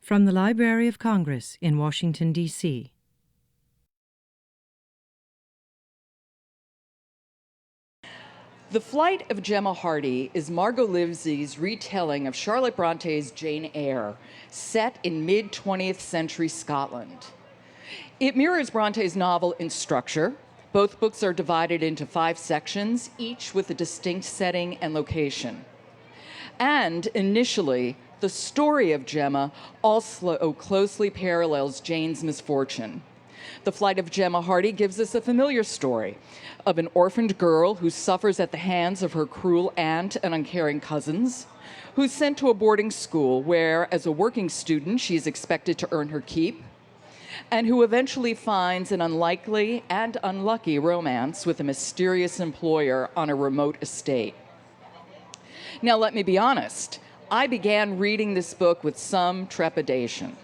From the Library of Congress in Washington, D.C. The Flight of Gemma Hardy is Margot Livesey's retelling of Charlotte Bronte's Jane Eyre, set in mid-20th century Scotland. It mirrors Bronte's novel in structure. Both books are divided into 5 sections, each with a distinct setting and location. And initially, the story of Gemma also closely parallels Jane's misfortune. The Flight of Gemma Hardy gives us a familiar story of an orphaned girl who suffers at the hands of her cruel aunt and uncaring cousins, who's sent to a boarding school where, as a working student, she is expected to earn her keep, and who eventually finds an unlikely and unlucky romance with a mysterious employer on a remote estate. Now, let me be honest. I began reading this book with some trepidation.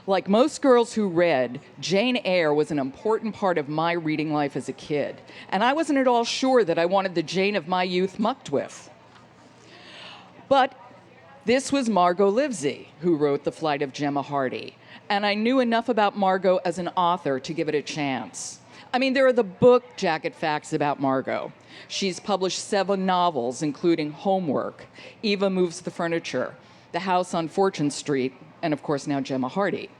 Like most girls who read, Jane Eyre was an important part of my reading life as a kid, and I wasn't at all sure that I wanted the Jane of my youth mucked with. But this was Margot Livesey who wrote The Flight of Gemma Hardy, and I knew enough about Margot as an author to give it a chance. I mean, there are the book jacket facts about Margot. She's published 7 novels, including Homework, Eva Moves the Furniture, The House on Fortune Street, and of course now Gemma Hardy.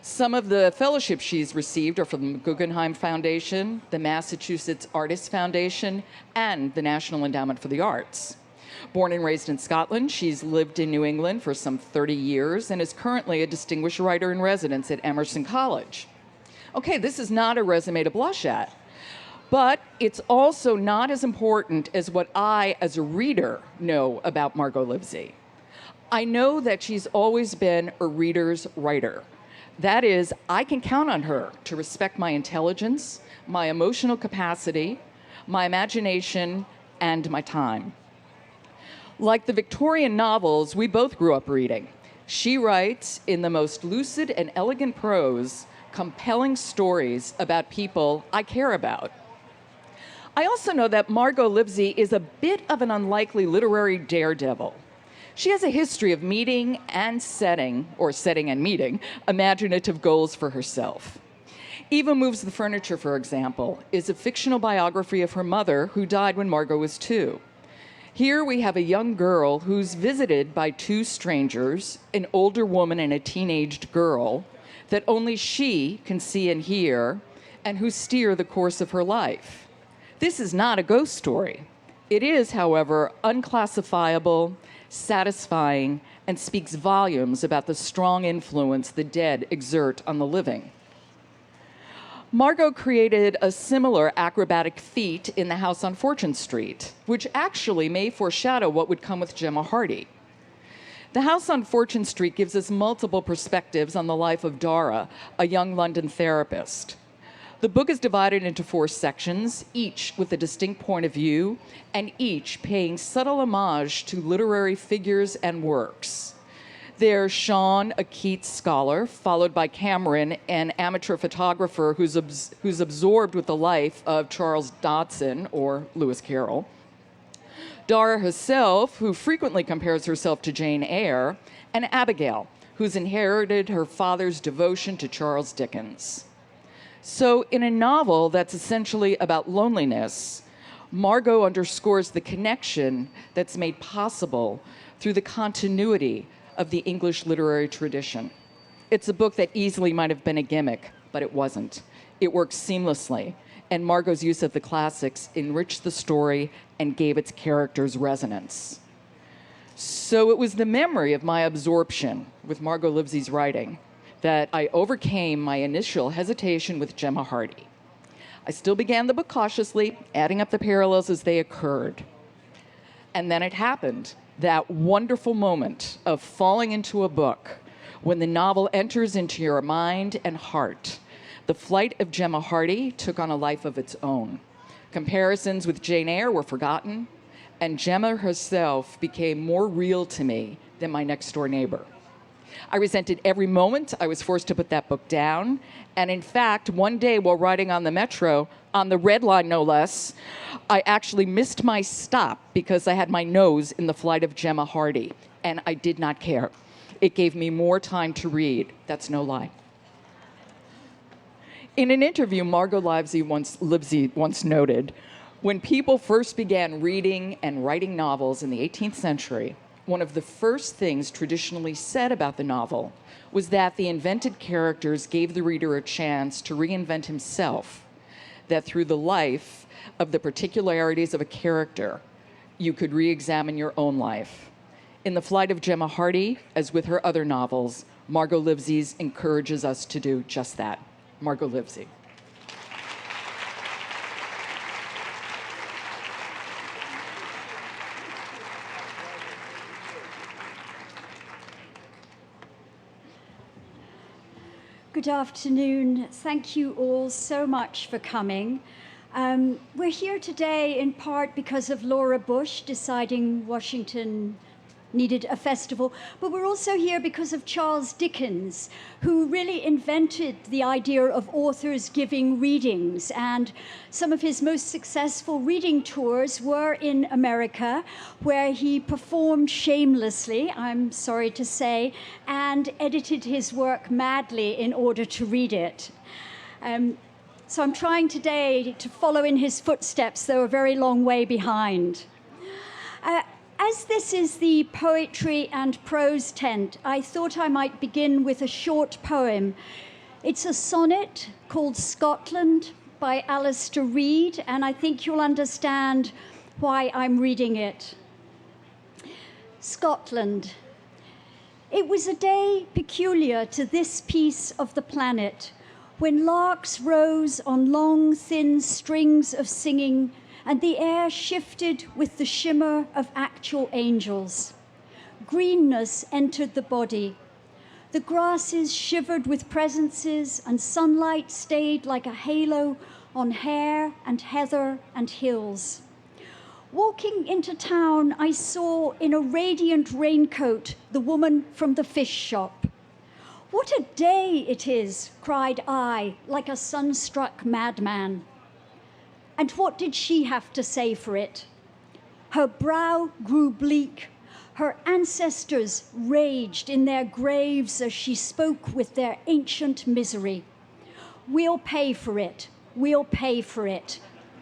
Some of the fellowships she's received are from the Guggenheim Foundation, the Massachusetts Artists Foundation, and the National Endowment for the Arts. Born and raised in Scotland, she's lived in New England for some 30 years and is currently a distinguished writer in residence at Emerson College. Okay, this is not a resume to blush at, but it's also not as important as what I, as a reader, know about Margot Livesey. I know that she's always been a reader's writer. That is, I can count on her to respect my intelligence, my emotional capacity, my imagination, and my time. Like the Victorian novels we both grew up reading, she writes in the most lucid and elegant prose compelling stories about people I care about. I also know that Margot Livesey is a bit of an unlikely literary daredevil. She has a history of meeting and setting, or setting and meeting, imaginative goals for herself. Eva Moves the Furniture, for example, is a fictional biography of her mother who died when Margot was 2. Here we have a young girl who's visited by 2 strangers, an older woman and a teenaged girl, that only she can see and hear, and who steer the course of her life. This is not a ghost story. It is, however, unclassifiable, satisfying, and speaks volumes about the strong influence the dead exert on the living. Margot created a similar acrobatic feat in The House on Fortune Street, which actually may foreshadow what would come with Gemma Hardy. The House on Fortune Street gives us multiple perspectives on the life of Dara, a young London therapist. The book is divided into 4 sections, each with a distinct point of view, and each paying subtle homage to literary figures and works. There's Sean, a Keats scholar, followed by Cameron, an amateur photographer who's absorbed with the life of Charles Dodson, or Lewis Carroll. Dara herself, who frequently compares herself to Jane Eyre, and Abigail, who's inherited her father's devotion to Charles Dickens. So in a novel that's essentially about loneliness, Margot underscores the connection that's made possible through the continuity of the English literary tradition. It's a book that easily might have been a gimmick, but it wasn't. It works seamlessly, and Margot's use of the classics enriched the story and gave its characters resonance. So it was the memory of my absorption with Margot Livesey's writing that I overcame my initial hesitation with Gemma Hardy. I still began the book cautiously, adding up the parallels as they occurred. And then it happened, that wonderful moment of falling into a book when the novel enters into your mind and heart. The Flight of Gemma Hardy took on a life of its own. Comparisons with Jane Eyre were forgotten, and Gemma herself became more real to me than my next-door neighbor. I resented every moment I was forced to put that book down, and in fact, one day while riding on the metro, on the red line no less, I actually missed my stop because I had my nose in The Flight of Gemma Hardy, and I did not care. It gave me more time to read. That's no lie. In an interview, Margot Livesey once noted, when people first began reading and writing novels in the 18th century, one of the first things traditionally said about the novel was that the invented characters gave the reader a chance to reinvent himself, that through the life of the particularities of a character, you could re-examine your own life. In The Flight of Gemma Hardy, as with her other novels, Margot Livesey encourages us to do just that. Margot Livesey. Good afternoon. Thank you all so much for coming. We're here today in part because of Laura Bush deciding Washington needed a festival, but we're also here because of Charles Dickens, who really invented the idea of authors giving readings, and some of his most successful reading tours were in America, where he performed shamelessly, I'm sorry to say, and edited his work madly in order to read it. So I'm trying today to follow in his footsteps, though a very long way behind. As this is the poetry and prose tent, I thought I might begin with a short poem. It's a sonnet called Scotland by Alistair Reid, and I think you'll understand why I'm reading it. Scotland. It was a day peculiar to this piece of the planet, when larks rose on long, thin strings of singing, and the air shifted with the shimmer of actual angels. Greenness entered the body. The grasses shivered with presences, and sunlight stayed like a halo on hair and heather and hills. Walking into town, I saw in a radiant raincoat the woman from the fish shop. "What a day it is," cried I, like a sunstruck madman. And what did she have to say for it? Her brow grew bleak. Her ancestors raged in their graves as she spoke with their ancient misery. "We'll pay for it. We'll pay for it.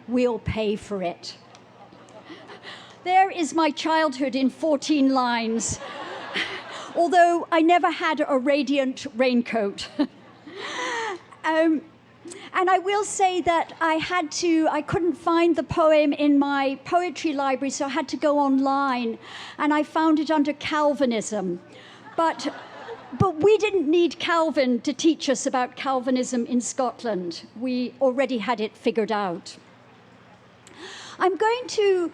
We'll pay for it." There is my childhood in 14 lines, although I never had a radiant raincoat. And I will say that I couldn't find the poem in my poetry library, so I had to go online, and I found it under Calvinism. But we didn't need Calvin to teach us about Calvinism in Scotland. We already had it figured out. I'm going to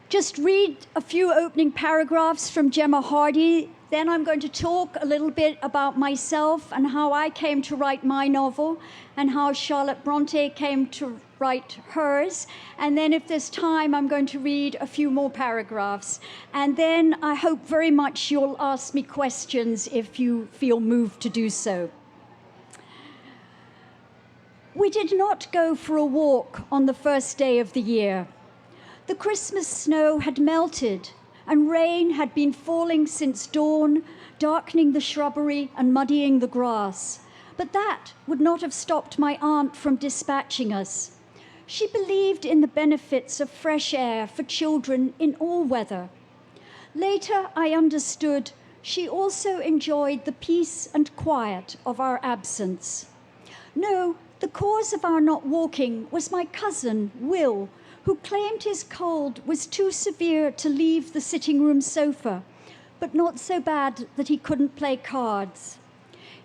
just read a few opening paragraphs from Gemma Hardy. Then I'm going to talk a little bit about myself and how I came to write my novel and how Charlotte Bronte came to write hers. And then if there's time, I'm going to read a few more paragraphs. And then I hope very much you'll ask me questions if you feel moved to do so. We did not go for a walk on the first day of the year. The Christmas snow had melted, and rain had been falling since dawn, darkening the shrubbery and muddying the grass. But that would not have stopped my aunt from dispatching us. She believed in the benefits of fresh air for children in all weather. Later, I understood she also enjoyed the peace and quiet of our absence. No, the cause of our not walking was my cousin, Will, who claimed his cold was too severe to leave the sitting room sofa, but not so bad that he couldn't play cards.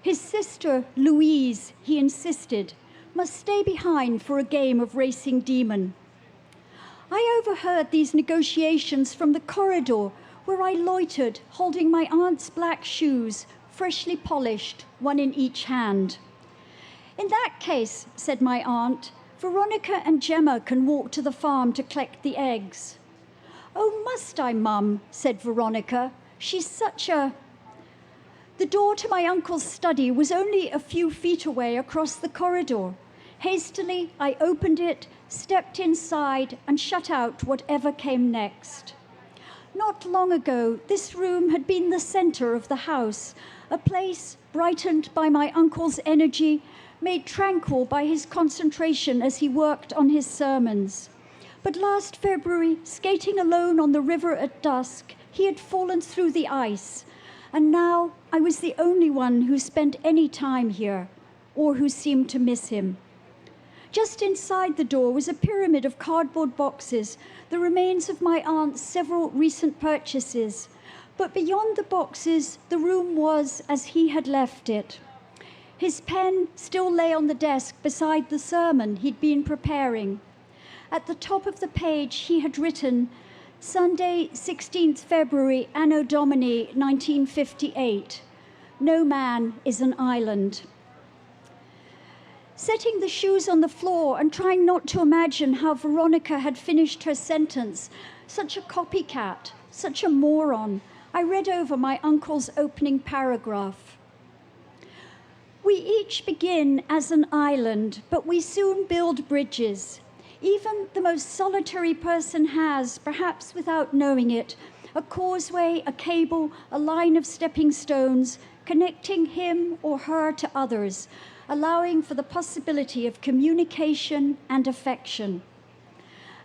His sister, Louise, he insisted, must stay behind for a game of racing demon. I overheard these negotiations from the corridor, where I loitered, holding my aunt's black shoes, freshly polished, one in each hand. "In that case," said my aunt, "Veronica and Gemma can walk to the farm to collect the eggs." "Oh, must I, Mum?" said Veronica. "She's such a..." The door to my uncle's study was only a few feet away across the corridor. Hastily, I opened it, stepped inside, and shut out whatever came next. Not long ago, this room had been the centre of the house, a place brightened by my uncle's energy, made tranquil by his concentration as he worked on his sermons. But last February, skating alone on the river at dusk, he had fallen through the ice, and now I was the only one who spent any time here, or who seemed to miss him. Just inside the door was a pyramid of cardboard boxes, the remains of my aunt's several recent purchases. But beyond the boxes, the room was as he had left it. His pen still lay on the desk beside the sermon he'd been preparing. At the top of the page, he had written, Sunday, 16th February, Anno Domini, 1958. No man is an island. Setting the shoes on the floor and trying not to imagine how Veronica had finished her sentence, such a copycat, such a moron, I read over my uncle's opening paragraph. We each begin as an island, but we soon build bridges. Even the most solitary person has, perhaps without knowing it, a causeway, a cable, a line of stepping stones, connecting him or her to others, allowing for the possibility of communication and affection.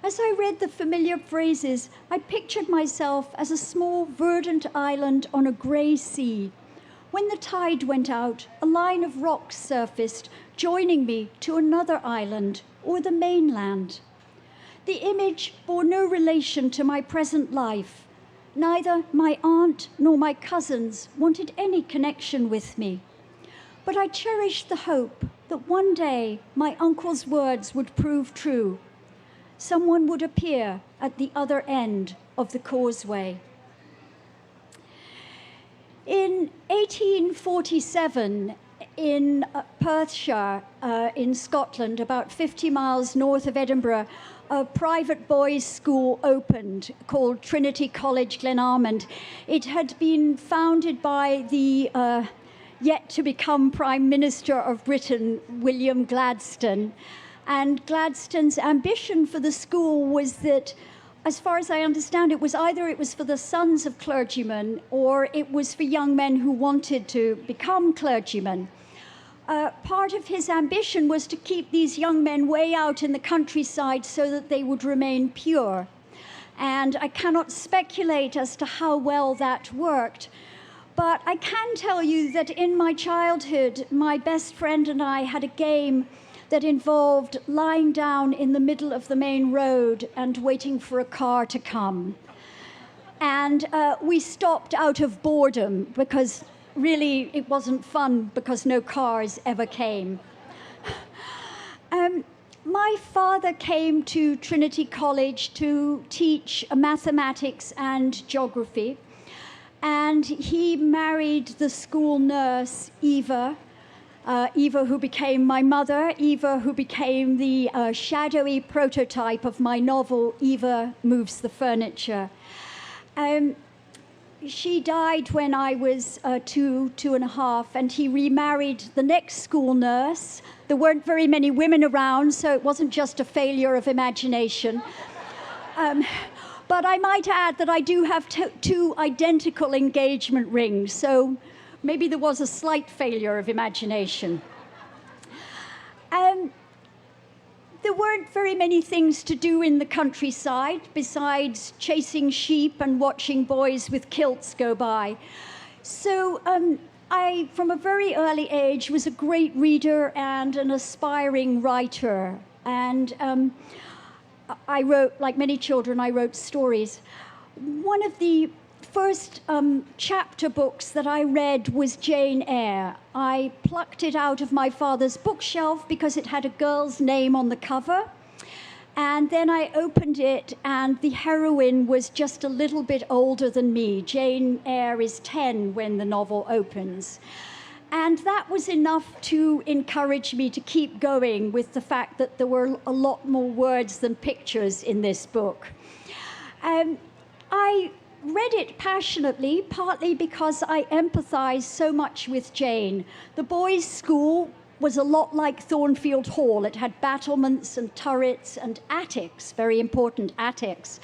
As I read the familiar phrases, I pictured myself as a small, verdant island on a grey sea. When the tide went out, a line of rocks surfaced, joining me to another island or the mainland. The image bore no relation to my present life. Neither my aunt nor my cousins wanted any connection with me. But I cherished the hope that one day my uncle's words would prove true. Someone would appear at the other end of the causeway. In 1847, in Perthshire, in Scotland, about 50 miles north of Edinburgh, a private boys' school opened called Trinity College, Glenarmond. It had been founded by the yet to become Prime Minister of Britain, William Gladstone. And Gladstone's ambition for the school was that, as far as I understand, it was either it was for the sons of clergymen or it was for young men who wanted to become clergymen. Part of his ambition was to keep these young men way out in the countryside so that they would remain pure. And I cannot speculate as to how well that worked. But I can tell you that in my childhood, my best friend and I had a game that involved lying down in the middle of the main road and waiting for a car to come. And we stopped out of boredom because really it wasn't fun because no cars ever came. My father came to Trinity College to teach mathematics and geography. And he married the school nurse, Eva, who became my mother, Eva, who became the shadowy prototype of my novel, Eva Moves the Furniture. She died when I was 2 and a half, and he remarried the next school nurse. There weren't very many women around, so it wasn't just a failure of imagination. But I might add that I do have two identical engagement rings, so maybe there was a slight failure of imagination. There weren't very many things to do in the countryside besides chasing sheep and watching boys with kilts go by. So I, from a very early age, was a great reader and an aspiring writer. And I wrote, like many children, I wrote stories. One of the first chapter books that I read was Jane Eyre. I plucked it out of my father's bookshelf because it had a girl's name on the cover. And then I opened it, and the heroine was just a little bit older than me. Jane Eyre is 10 when the novel opens. And that was enough to encourage me to keep going with the fact that there were a lot more words than pictures in this book. I read it passionately, partly because I empathized so much with Jane. The boys' school was a lot like Thornfield Hall. It had battlements and turrets and attics, very important attics.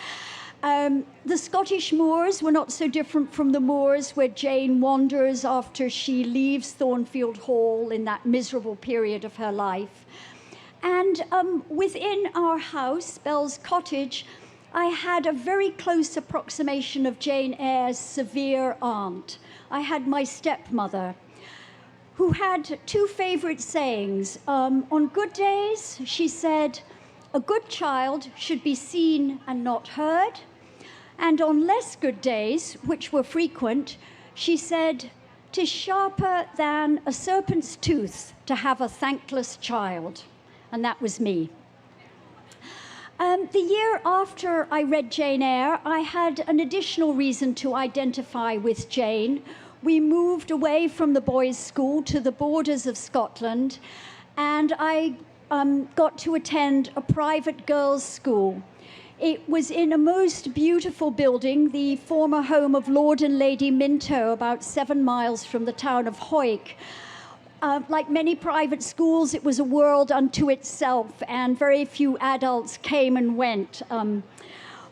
The Scottish moors were not so different from the moors where Jane wanders after she leaves Thornfield Hall in that miserable period of her life. And within our house, Bell's Cottage, I had a very close approximation of Jane Eyre's severe aunt. I had my stepmother, who had two favorite sayings. On good days, she said, "A good child should be seen and not heard." And on less good days, which were frequent, she said, "'Tis sharper than a serpent's tooth to have a thankless child." And that was me. The year after I read Jane Eyre, I had an additional reason to identify with Jane. We moved away from the boys' school to the borders of Scotland, and I got to attend a private girls' school. It was in a most beautiful building, the former home of Lord and Lady Minto, about 7 miles from the town of Hawick. Like many private schools, it was a world unto itself, and very few adults came and went.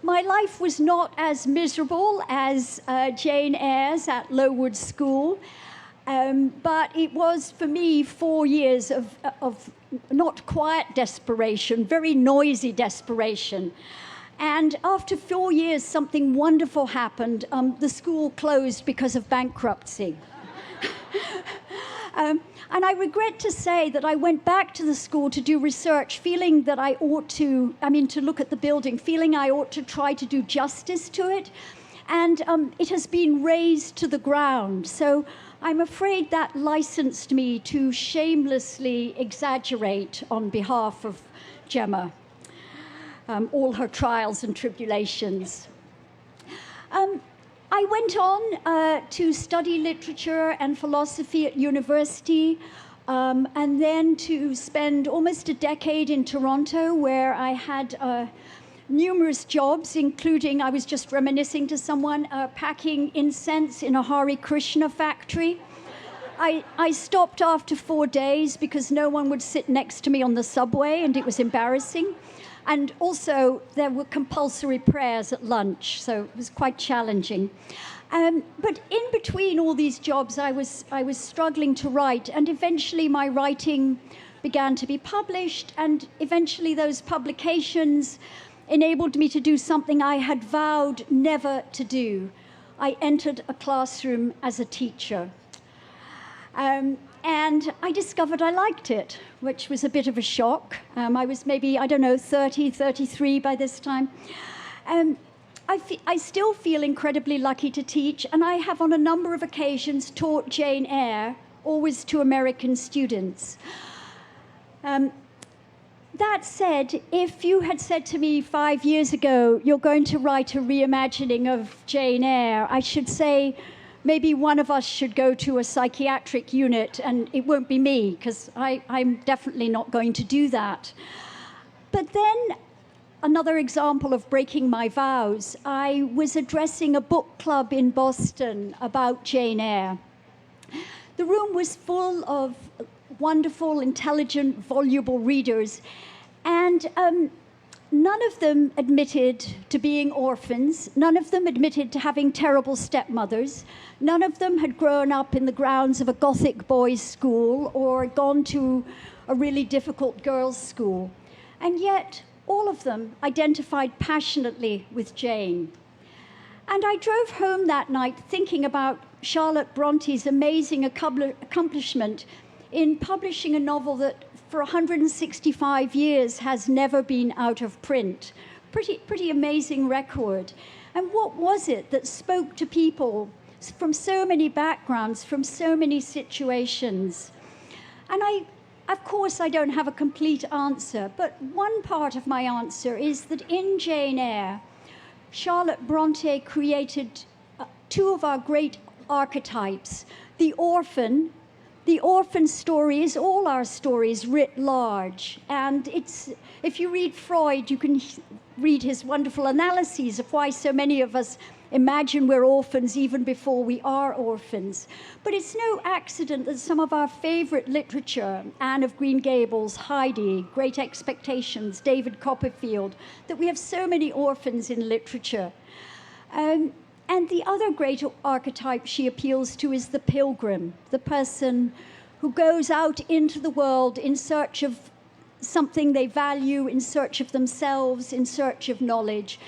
My life was not as miserable as Jane Eyre's at Lowood School, but it was, for me, 4 years of not quiet desperation, very noisy desperation. And after 4 years, something wonderful happened. The school closed because of bankruptcy. And I regret to say that I went back to the school to do research, feeling that I ought to, to look at the building, feeling I ought to try to do justice to it. And it has been razed to the ground. So I'm afraid that licensed me to shamelessly exaggerate on behalf of Gemma, all her trials and tribulations. I went on to study literature and philosophy at university, and then to spend almost a decade in Toronto, where I had numerous jobs, including, I was just reminiscing to someone, packing incense in a Hare Krishna factory. I stopped after 4 days because no one would sit next to me on the subway, and it was embarrassing. And also, there were compulsory prayers at lunch, so it was quite challenging. But in between all these jobs, I was struggling to write, and eventually my writing began to be published, and eventually those publications enabled me to do something I had vowed never to do. I entered a classroom as a teacher. And I discovered I liked it, which was a bit of a shock. I was maybe, 30, 33 by this time. I still feel incredibly lucky to teach, and I have on a number of occasions taught Jane Eyre, always to American students. That said, if you had said to me 5 years ago, you're going to write a reimagining of Jane Eyre, I should say, maybe one of us should go to a psychiatric unit, and it won't be me, because I'm definitely not going to do that. But then, another example of breaking my vows, I was addressing a book club in Boston about Jane Eyre. The room was full of wonderful, intelligent, voluble readers, and none of them admitted to being orphans. None of them admitted to having terrible stepmothers. None of them had grown up in the grounds of a Gothic boys' school or gone to a really difficult girls' school. And yet, all of them identified passionately with Jane. And I drove home that night thinking about Charlotte Bronte's amazing accomplishment in publishing a novel that for 165 years has never been out of print. Pretty amazing record. And what was it that spoke to people from so many backgrounds, from so many situations? And of course, I don't have a complete answer, but one part of my answer is that in Jane Eyre, Charlotte Bronte created two of our great archetypes, the orphan. The orphan story is all our stories writ large, and if you read Freud, you can read his wonderful analyses of why so many of us imagine we're orphans even before we are orphans. But it's no accident that some of our favorite literature, Anne of Green Gables, Heidi, Great Expectations, David Copperfield, that we have so many orphans in literature. And the other great archetype she appeals to is the pilgrim, the person who goes out into the world in search of something they value, in search of themselves, in search of knowledge,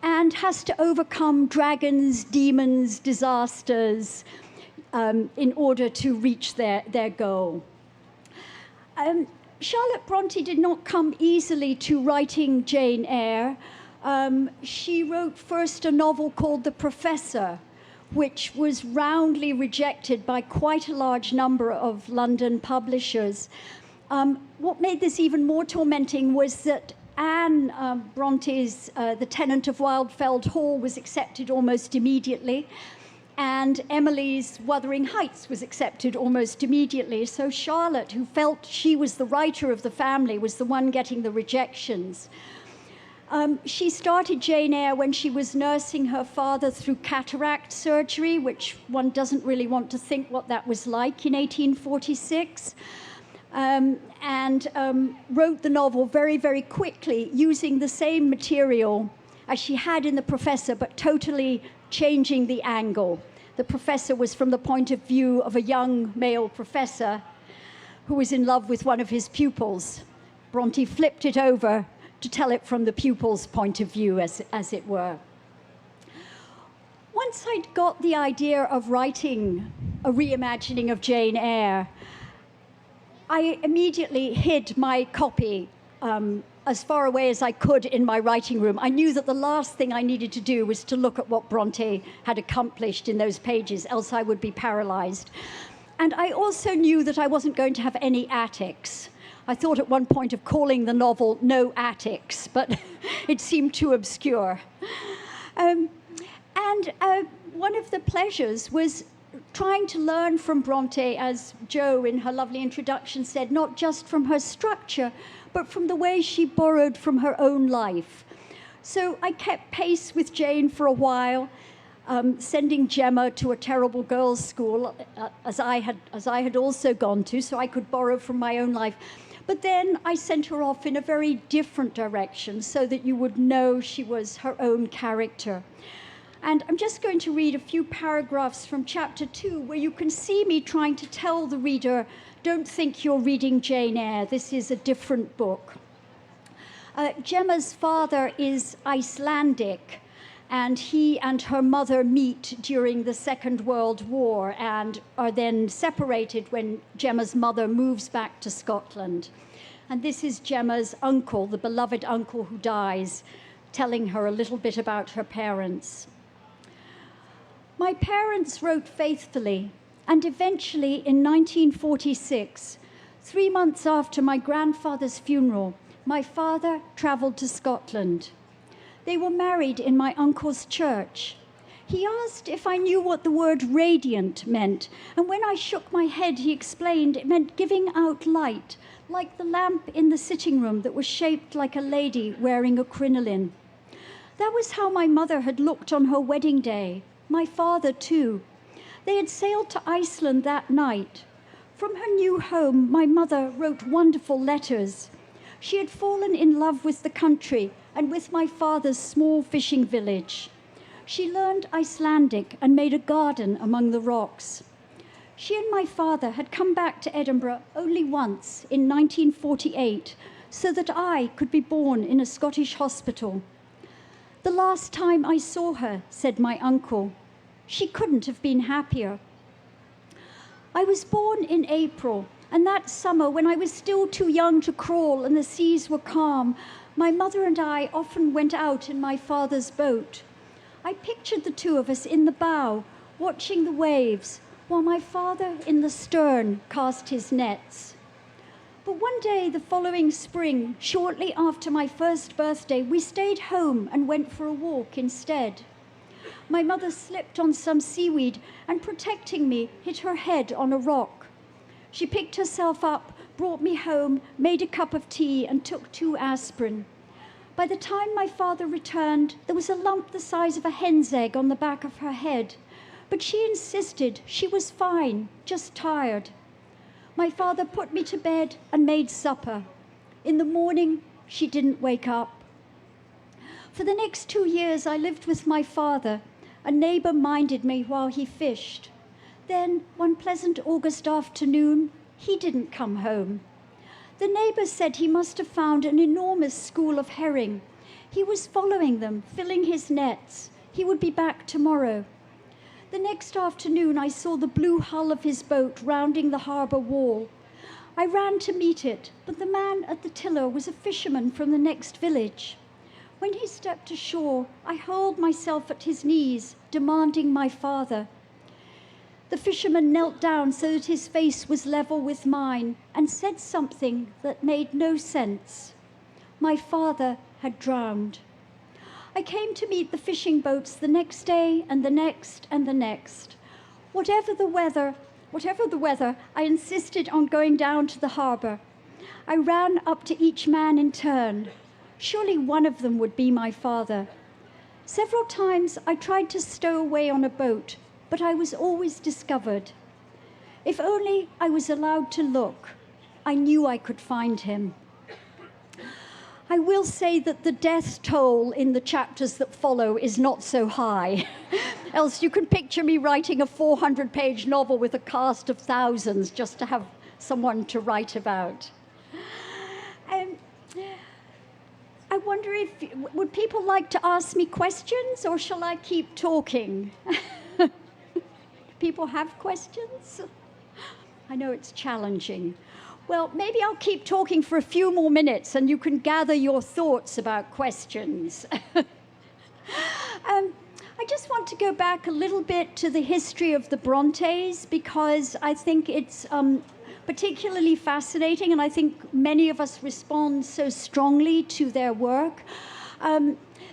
and has to overcome dragons, demons, disasters in order to reach their goal. Charlotte Bronte did not come easily to writing Jane Eyre. She wrote first a novel called The Professor, which was roundly rejected by quite a large number of London publishers. What made this even more tormenting was that Anne Bronte's The Tenant of Wildfeld Hall was accepted almost immediately, and Emily's Wuthering Heights was accepted almost immediately. So Charlotte, who felt she was the writer of the family, was the one getting the rejections. She started Jane Eyre when she was nursing her father through cataract surgery, which one doesn't really want to think what that was like in 1846. And wrote the novel very, very quickly, using the same material as she had in The Professor, but totally changing the angle. The Professor was from the point of view of a young male professor who was in love with one of his pupils. Bronte flipped it over to tell it from the pupil's point of view, as it were. Once I'd got the idea of writing a reimagining of Jane Eyre, I immediately hid my copy as far away as I could in my writing room. I knew that the last thing I needed to do was to look at what Bronte had accomplished in those pages, else I would be paralyzed. And I also knew that I wasn't going to have any attics. I thought at one point of calling the novel No Attics, but it seemed too obscure. One of the pleasures was trying to learn from Bronte, as Jo in her lovely introduction said, not just from her structure, but from the way she borrowed from her own life. So I kept pace with Jane for a while, sending Gemma to a terrible girls' school, as I had also gone to, so I could borrow from my own life. But then I sent her off in a very different direction so that you would know she was her own character. And I'm just going to read a few paragraphs from chapter 2 where you can see me trying to tell the reader, don't think you're reading Jane Eyre, this is a different book. Gemma's father is Icelandic, and he and her mother meet during the Second World War and are then separated when Gemma's mother moves back to Scotland. And this is Gemma's uncle, the beloved uncle who dies, telling her a little bit about her parents. My parents wrote faithfully, and eventually in 1946, 3 months after my grandfather's funeral, my father traveled to Scotland. They were married in my uncle's church. He asked if I knew what the word radiant meant, and when I shook my head, he explained it meant giving out light, like the lamp in the sitting room that was shaped like a lady wearing a crinoline. That was how my mother had looked on her wedding day. My father, too. They had sailed to Iceland that night. From her new home, my mother wrote wonderful letters. She had fallen in love with the country and with my father's small fishing village. She learned Icelandic and made a garden among the rocks. She and my father had come back to Edinburgh only once in 1948 so that I could be born in a Scottish hospital. The last time I saw her, said my uncle, she couldn't have been happier. I was born in April, and that summer, when I was still too young to crawl and the seas were calm, my mother and I often went out in my father's boat. I pictured the two of us in the bow, watching the waves, while my father in the stern cast his nets. But one day the following spring, shortly after my first birthday, we stayed home and went for a walk instead. My mother slipped on some seaweed and, protecting me, hit her head on a rock. She picked herself up, brought me home, made a cup of tea and took 2 aspirin. By the time my father returned, there was a lump the size of a hen's egg on the back of her head, but she insisted she was fine, just tired. My father put me to bed and made supper. In the morning, she didn't wake up. For the next 2 years, I lived with my father. A neighbor minded me while he fished. Then, one pleasant August afternoon, he didn't come home. The neighbor said he must have found an enormous school of herring. He was following them, filling his nets. He would be back tomorrow. The next afternoon, I saw the blue hull of his boat rounding the harbor wall. I ran to meet it, but the man at the tiller was a fisherman from the next village. When he stepped ashore, I hurled myself at his knees, demanding my father. The fisherman knelt down so that his face was level with mine and said something that made no sense. My father had drowned. I came to meet the fishing boats the next day and the next and the next. Whatever the weather, I insisted on going down to the harbor. I ran up to each man in turn. Surely one of them would be my father. Several times I tried to stow away on a boat, but I was always discovered. If only I was allowed to look, I knew I could find him. I will say that the death toll in the chapters that follow is not so high. Else you can picture me writing a 400-page novel with a cast of thousands just to have someone to write about. I wonder would people like to ask me questions, or shall I keep talking? People have questions? I know it's challenging. Well, maybe I'll keep talking for a few more minutes and you can gather your thoughts about questions. I just want to go back a little bit to the history of the Brontes because I think it's particularly fascinating, and I think many of us respond so strongly to their work.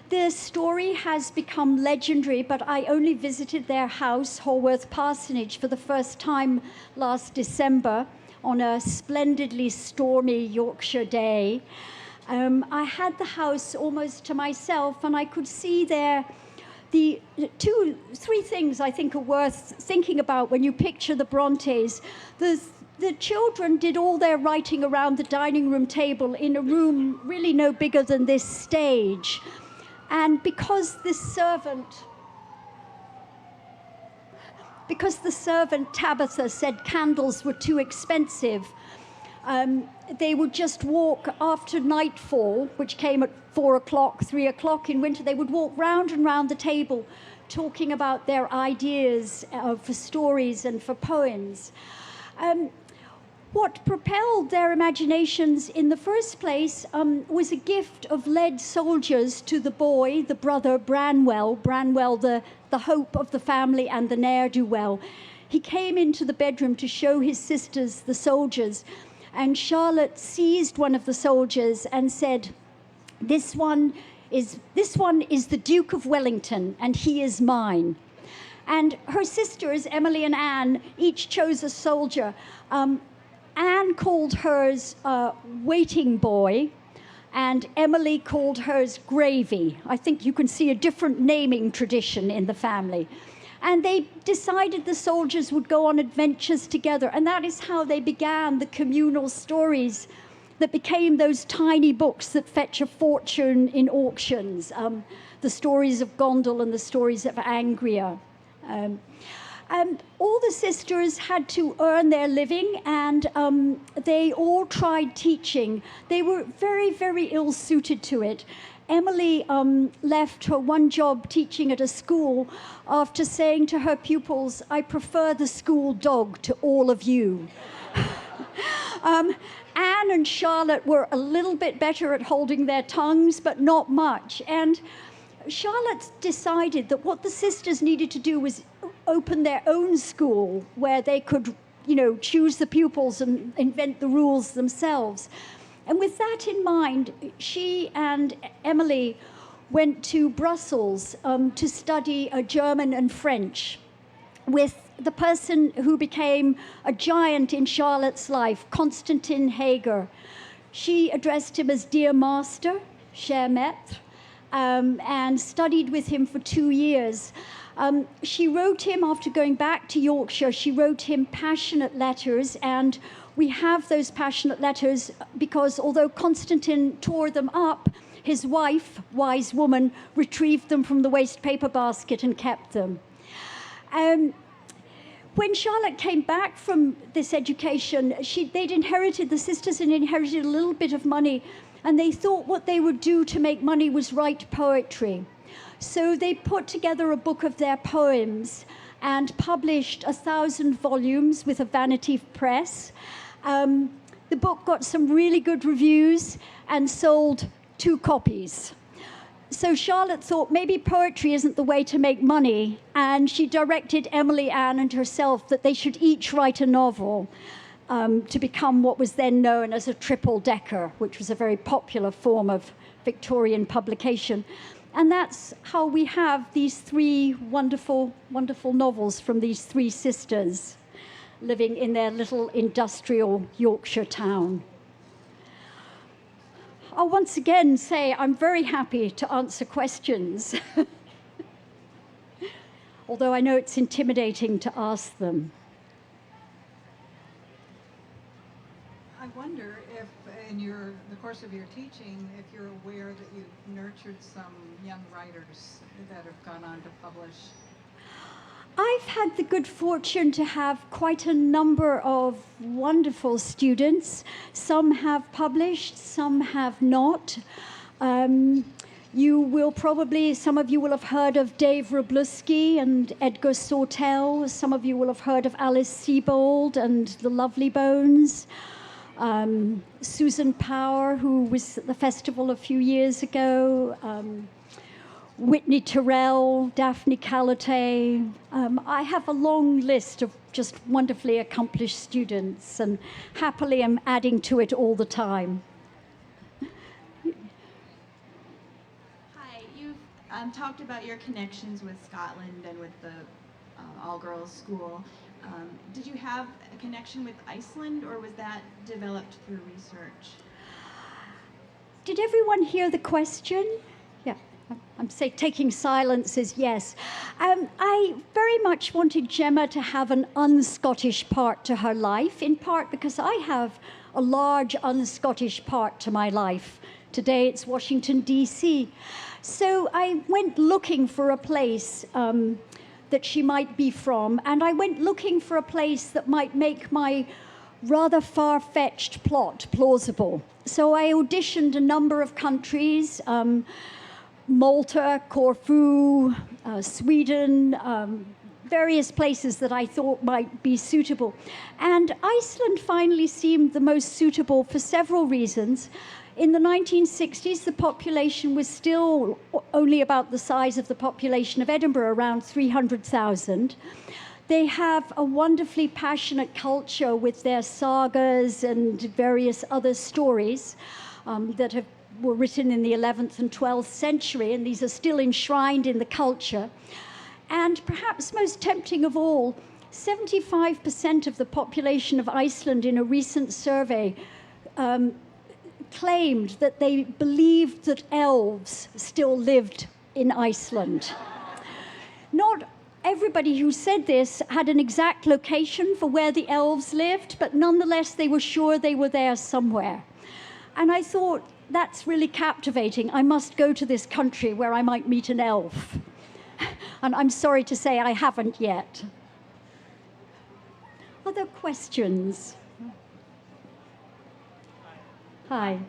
The story has become legendary, but I only visited their house, Holworth Parsonage, for the first time last December on a splendidly stormy Yorkshire day. I had the house almost to myself, and I could see there three things I think are worth thinking about when you picture the Brontes. The children did all their writing around the dining room table in a room really no bigger than this stage. And because the servant Tabitha said candles were too expensive, they would just walk after nightfall, which came at 4 o'clock, 3 o'clock in winter. They would walk round and round the table talking about their ideas for stories and for poems. What propelled their imaginations in the first place was a gift of lead soldiers to the boy, the brother Branwell, the hope of the family and the ne'er-do-well. He came into the bedroom to show his sisters the soldiers, and Charlotte seized one of the soldiers and said, this one is the Duke of Wellington, and he is mine. And her sisters, Emily and Anne, each chose a soldier. Anne called hers waiting boy, and Emily called hers Gravy. I think you can see a different naming tradition in the family. And they decided the soldiers would go on adventures together, and that is how they began the communal stories that became those tiny books that fetch a fortune in auctions, the stories of Gondel and the stories of Angria. All the sisters had to earn their living, and they all tried teaching. They were very, very ill-suited to it. Emily left her one job teaching at a school after saying to her pupils, "I prefer the school dog to all of you." Anne and Charlotte were a little bit better at holding their tongues, but not much. And Charlotte decided that what the sisters needed to do was open their own school where they could, choose the pupils and invent the rules themselves. And with that in mind, she and Emily went to Brussels to study German and French with the person who became a giant in Charlotte's life, Constantin Hager. She addressed him as dear master. cher maître, and studied with him for 2 years. She wrote him, after going back to Yorkshire, she wrote him passionate letters, and we have those passionate letters because although Constantine tore them up, his wife, wise woman, retrieved them from the waste paper basket and kept them. When Charlotte came back from this education, the sisters had inherited a little bit of money, and they thought what they would do to make money was write poetry. So they put together a book of their poems and published 1,000 volumes with a vanity press. The book got some really good reviews and sold 2 copies. So Charlotte thought maybe poetry isn't the way to make money, and she directed Emily Ann and herself that they should each write a novel to become what was then known as a triple-decker, which was a very popular form of Victorian publication. And that's how we have these 3 wonderful, wonderful novels from these 3 sisters living in their little industrial Yorkshire town. I'll once again say I'm very happy to answer questions, although I know it's intimidating to ask them. I wonder if in the course of your teaching, if you're aware that you've nurtured some young writers that have gone on to publish. I've had the good fortune to have quite a number of wonderful students. Some have published, some have not. You will probably, some of you will have heard of Dave Wroblewski and Edgar Sawtelle. Some of you will have heard of Alice Sebold and the Lovely Bones. Susan Power, who was at the festival a few years ago. Whitney Terrell, Daphne Callotay. I have a long list of just wonderfully accomplished students, and happily am adding to it all the time. Hi, you've talked about your connections with Scotland and with the all-girls school. Did you have a connection with Iceland, or was that developed through research? Did everyone hear the question? Yeah. I'm taking silence as yes. I very much wanted Gemma to have an un-Scottish part to her life, in part because I have a large un-Scottish part to my life. Today it's Washington, D.C. So I went looking for a place that she might be from, and I went looking for a place that might make my rather far-fetched plot plausible. So I auditioned a number of countries, Malta, Corfu, Sweden, various places that I thought might be suitable. And Iceland finally seemed the most suitable for several reasons. In the 1960s, the population was still only about the size of the population of Edinburgh, around 300,000. They have a wonderfully passionate culture with their sagas and various other stories that were written in the 11th and 12th century, and these are still enshrined in the culture. And perhaps most tempting of all, 75% of the population of Iceland in a recent survey claimed that they believed that elves still lived in Iceland. Not everybody who said this had an exact location for where the elves lived, but nonetheless they were sure they were there somewhere. And I thought, that's really captivating. I must go to this country where I might meet an elf. And I'm sorry to say I haven't yet. Other questions? Hi.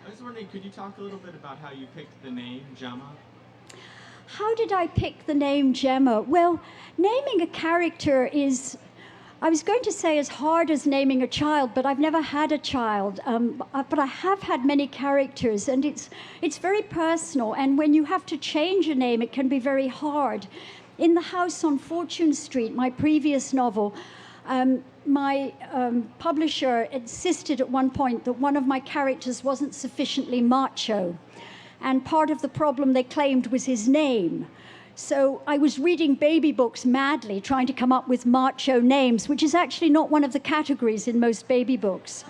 I was wondering, could you talk a little bit about how you picked the name Gemma? How did I pick the name Gemma? Well, naming a character is, I was going to say as hard as naming a child, but I've never had a child. But I have had many characters, and it's very personal. And when you have to change a name, it can be very hard. In The House on Fortune Street, my previous novel, my publisher insisted at one point that one of my characters wasn't sufficiently macho. And part of the problem, they claimed, was his name. So I was reading baby books madly, trying to come up with macho names, which is actually not one of the categories in most baby books.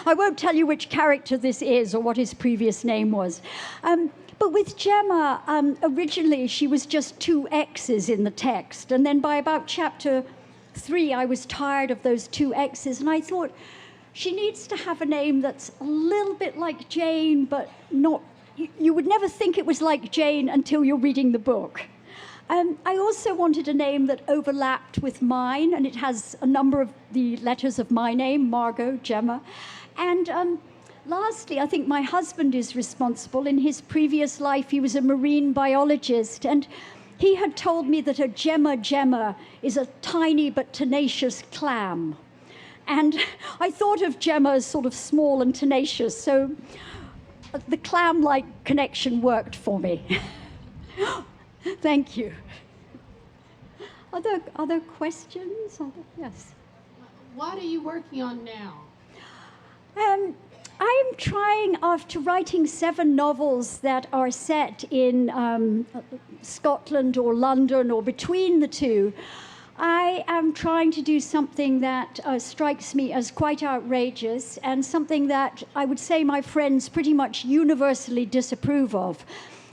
I won't tell you which character this is or what his previous name was. But with Gemma, originally she was just 2 X's in the text. And then by about chapter 3, I was tired of those 2 X's. And I thought, she needs to have a name that's a little bit like Jane, but not, you would never think it was like Jane until you're reading the book. I also wanted a name that overlapped with mine, and it has a number of the letters of my name, Margot, Gemma. And lastly, I think my husband is responsible. In his previous life, he was a marine biologist, and he had told me that a Gemma is a tiny but tenacious clam. And I thought of Gemma as sort of small and tenacious, so the clam-like connection worked for me. Thank you. Other questions? Yes. What are you working on now? I'm trying, after writing 7 novels that are set in Scotland or London or between the two, I am trying to do something that strikes me as quite outrageous and something that I would say my friends pretty much universally disapprove of.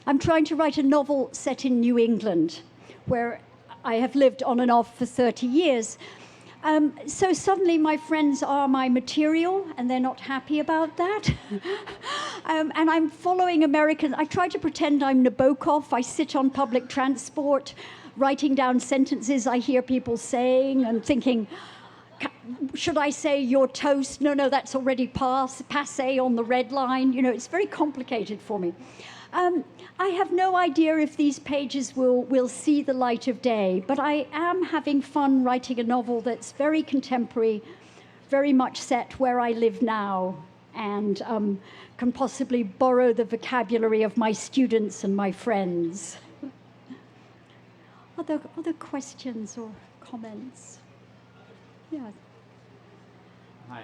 I'm trying to write a novel set in New England, where I have lived on and off for 30 years. So suddenly my friends are my material, and they're not happy about that. And I'm following American. I try to pretend I'm Nabokov. I sit on public transport, writing down sentences I hear people saying and thinking, should I say you're toast? No, that's already passé on the red line. You know, it's very complicated for me. I have no idea if these pages will see the light of day, but I am having fun writing a novel that's very contemporary, very much set where I live now, and can possibly borrow the vocabulary of my students and my friends. Other questions or comments? Yeah. Hi.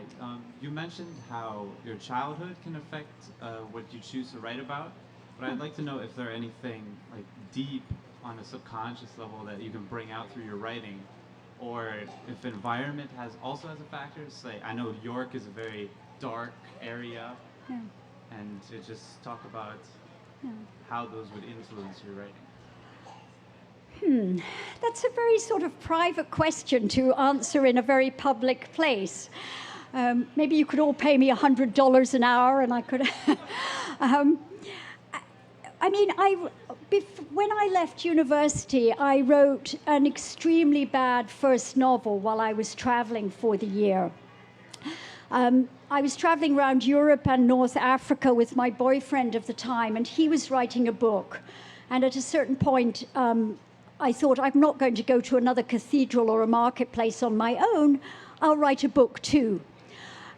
You mentioned how your childhood can affect what you choose to write about. But I'd like to know if there are anything like deep on a subconscious level that you can bring out through your writing, or if environment also has a factor. Say, I know York is a very dark area, and to just talk about how those would influence your writing. That's a very sort of private question to answer in a very public place. Maybe you could all pay me $100 an hour, and I could. I mean, when I left university, I wrote an extremely bad first novel while I was traveling for the year. I was traveling around Europe and North Africa with my boyfriend of the time, and he was writing a book. And at a certain point, I thought, I'm not going to go to another cathedral or a marketplace on my own. I'll write a book too.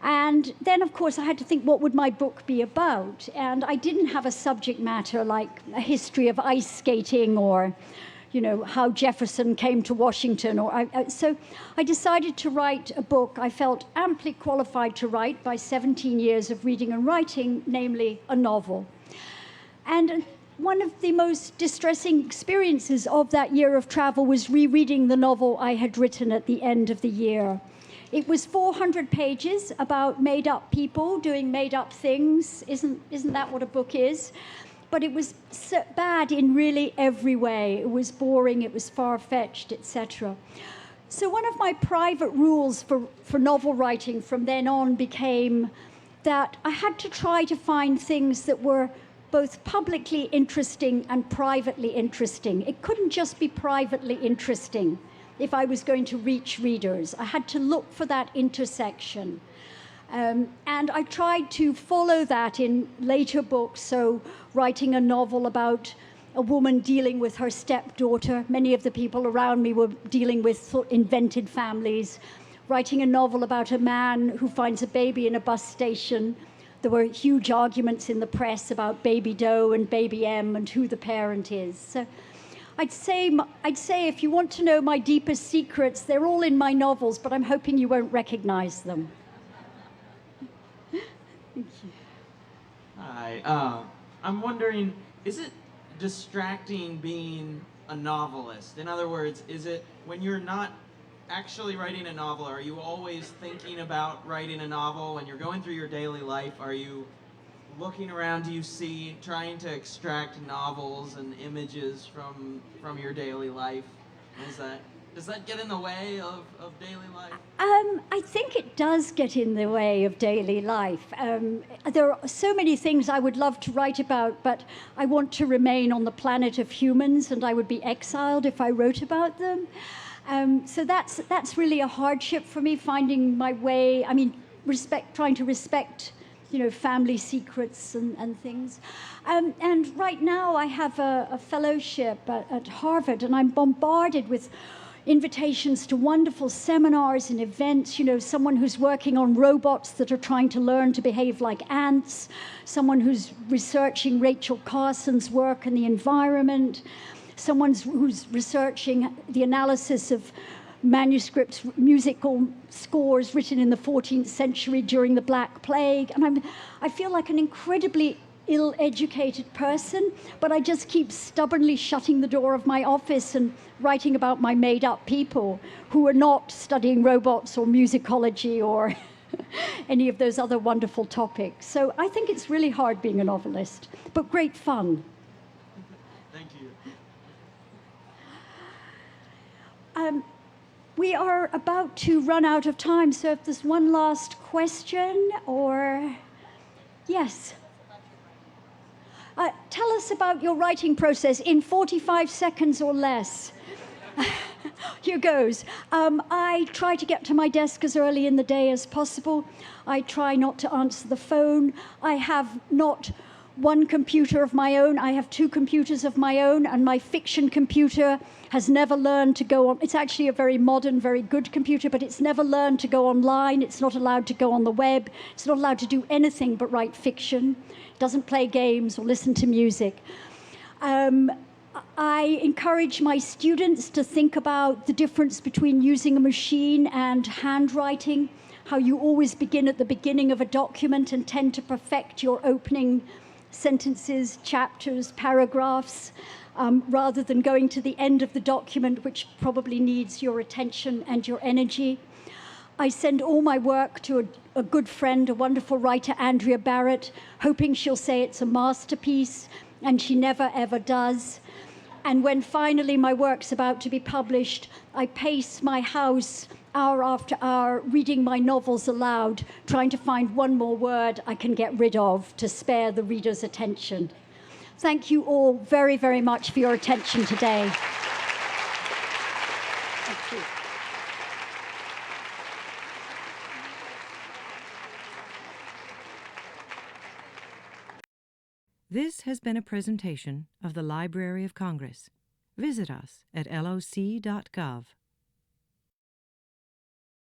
And then, of course, I had to think, what would my book be about? And I didn't have a subject matter like a history of ice skating or, you know, how Jefferson came to Washington. So I decided to write a book I felt amply qualified to write by 17 years of reading and writing, namely a novel. And one of the most distressing experiences of that year of travel was rereading the novel I had written at the end of the year. It was 400 pages about made-up people doing made-up things. Isn't that what a book is? But it was so bad in really every way. It was boring, it was far-fetched, etc. So one of my private rules for novel writing from then on became that I had to try to find things that were both publicly interesting and privately interesting. It couldn't just be privately interesting if I was going to reach readers. I had to look for that intersection. And I tried to follow that in later books, so writing a novel about a woman dealing with her stepdaughter. Many of the people around me were dealing with invented families. Writing a novel about a man who finds a baby in a bus station. There were huge arguments in the press about Baby Doe and Baby M and who the parent is. So I'd say if you want to know my deepest secrets, they're all in my novels, but I'm hoping you won't recognize them. Thank you. Hi. I'm wondering, is it distracting being a novelist? In other words, is it when you're not actually writing a novel? Are you always thinking about writing a novel when you're going through your daily life? Are you looking around? Do you see, trying to extract novels and images from your daily life? Does that get in the way of daily life? I think it does get in the way of daily life. There are so many things I would love to write about, but I want to remain on the planet of humans, and I would be exiled if I wrote about them. So that's really a hardship for me, finding my way. I mean, trying to respect, family secrets and things. And right now I have a fellowship at Harvard, and I'm bombarded with invitations to wonderful seminars and events, someone who's working on robots that are trying to learn to behave like ants, someone who's researching Rachel Carson's work in the environment, someone who's researching the analysis of manuscripts, musical scores written in the 14th century during the Black Plague. And I feel like an incredibly ill-educated person, but I just keep stubbornly shutting the door of my office and writing about my made-up people who are not studying robots or musicology or any of those other wonderful topics. So I think it's really hard being a novelist, but great fun. Thank you. We are about to run out of time, so if there's one last question or... Yes. Tell us about your writing process in 45 seconds or less. Here goes. I try to get to my desk as early in the day as possible. I try not to answer the phone. I have not one computer of my own. I have two computers of my own, and my fiction computer has never learned to go on. It's actually a very modern, very good computer, but it's never learned to go online. It's not allowed to go on the web. It's not allowed to do anything but write fiction. It doesn't play games or listen to music. I encourage my students to think about the difference between using a machine and handwriting, how you always begin at the beginning of a document and tend to perfect your opening sentences, chapters, paragraphs, rather than going to the end of the document, which probably needs your attention and your energy. I send all my work to a good friend, a wonderful writer, Andrea Barrett, hoping she'll say it's a masterpiece, and she never, ever does. And when finally my work's about to be published, I pace my house hour after hour, reading my novels aloud, trying to find one more word I can get rid of to spare the reader's attention. Thank you all very, very much for your attention today. Thank you. This has been a presentation of the Library of Congress. Visit us at loc.gov.